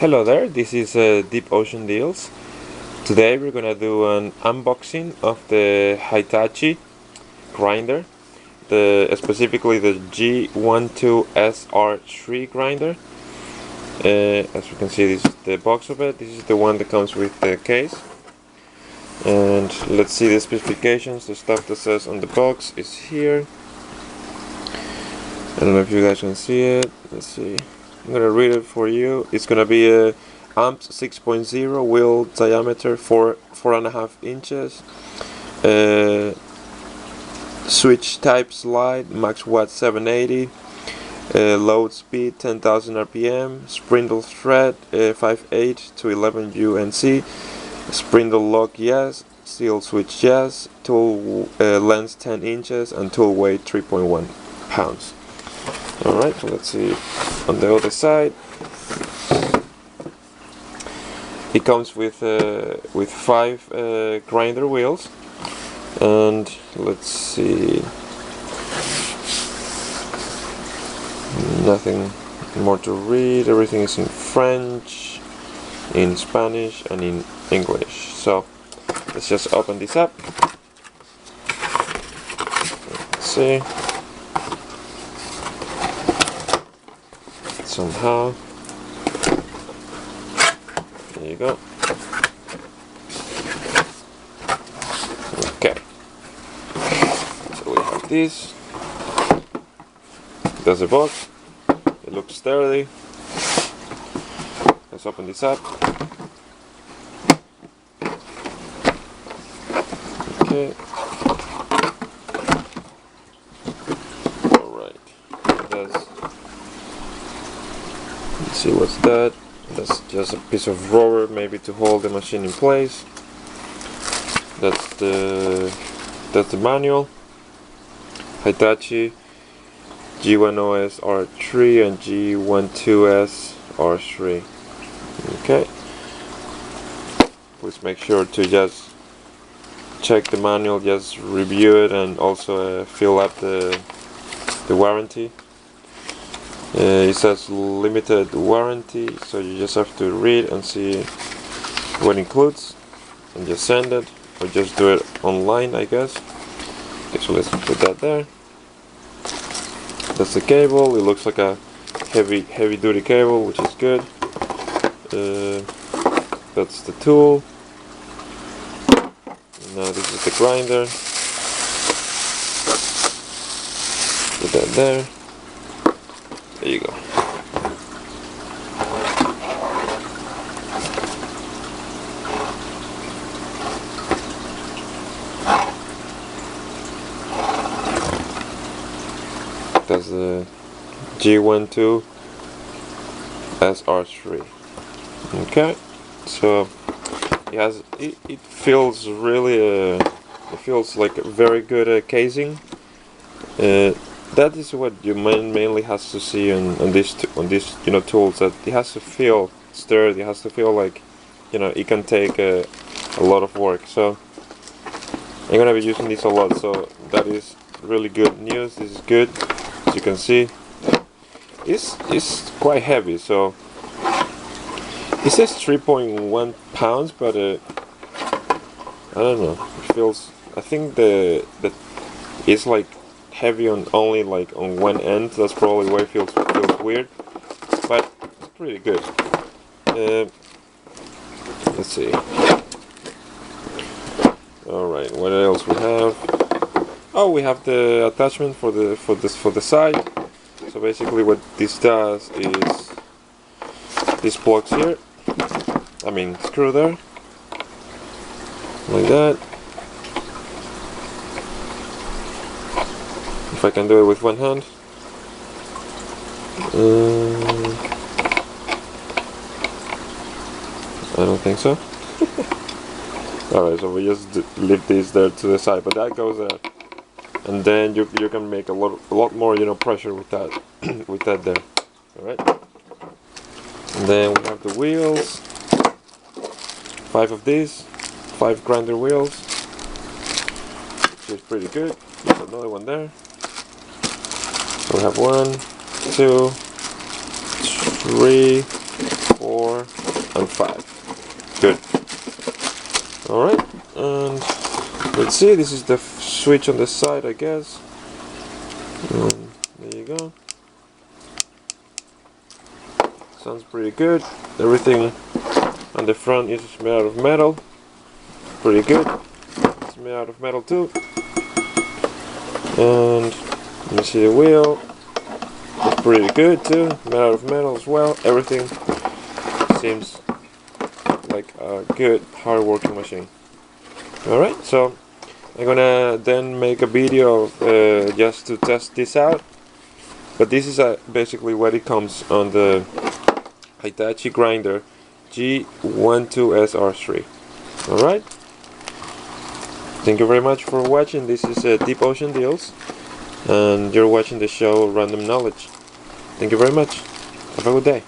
Hello there, this is Deep Ocean Deals. Today we're gonna do an unboxing of the Hitachi grinder, specifically the G12SR3 grinder. As you can see, this is the box of it. This is the one that comes with the case. And let's see the specifications. The stuff that says on the box is here. I don't know if you guys can see it. Let's see. I'm gonna read it for you. It's gonna be a amps 6.0, wheel diameter 4.5 inches, switch type slide, max watt 780, load speed 10,000 rpm, spindle thread 5.8 to 11 UNC, spindle lock yes, seal switch yes, tool length 10 inches, and tool weight 3.1 pounds. Alright, so let's see on the other side. It comes with 5 grinder wheels, and let's see, nothing more to read. Everything is in French, in Spanish, and in English. So let's just open this up. Let's see. Somehow, there you go. Okay, so we have this. There's a box. It looks sturdy. Let's open this up. Okay. Let's see what's that. That's just a piece of rubber, maybe to hold the machine in place. That's the manual. Hitachi G10SR3 and G12SR3. Okay. Please make sure to just check the manual, just review it, and also fill up the warranty. It says limited warranty, so you just have to read and see what it includes and just send it, or just do it online, I guess. Okay, so let's put that there. That's the cable. It looks like a heavy duty cable, which is good. That's the tool. Now this is the grinder. Put that there. There you go. That's the G12SR3. Okay, so it feels really it feels like a very good casing. That is what you mainly has to see on this tools, that it has to feel sturdy. It has to feel like it can take a lot of work. So I'm gonna be using this a lot, so that is really good news. This is good. As you can see, it's quite heavy. So it says 3.1 pounds, but I don't know. It feels. I think it's like heavy on only like on one end. That's probably why it feels weird, but it's pretty good. Let's see. All right, what else we have? Oh, we have the attachment for the side. So basically, what this does is this plugs here. I mean, screw there, like that. If I can do it with one hand. I don't think so. Alright, so we just leave this there to the side, but that goes there. And then you can make a lot more pressure with that with that there. Alright. And then we have the wheels. 5 of these, 5 grinder wheels. Which is pretty good. There's another one there. So we have 1, 2, 3, 4, and 5. Good. Alright, and let's see, this is the switch on the side, I guess. And there you go. Sounds pretty good. Everything on the front is made out of metal. Pretty good. It's made out of metal too. And let me see the wheel. It's pretty good too. Made out of metal as well. Everything seems like a good hard working machine. Alright, so I'm gonna then make a video just to test this out. But this is basically what it comes on the Hitachi grinder G12SR3. Alright? Thank you very much for watching. This is Deep Ocean Deals, and you're watching the show Random Knowledge. Thank you very much. Have a good day.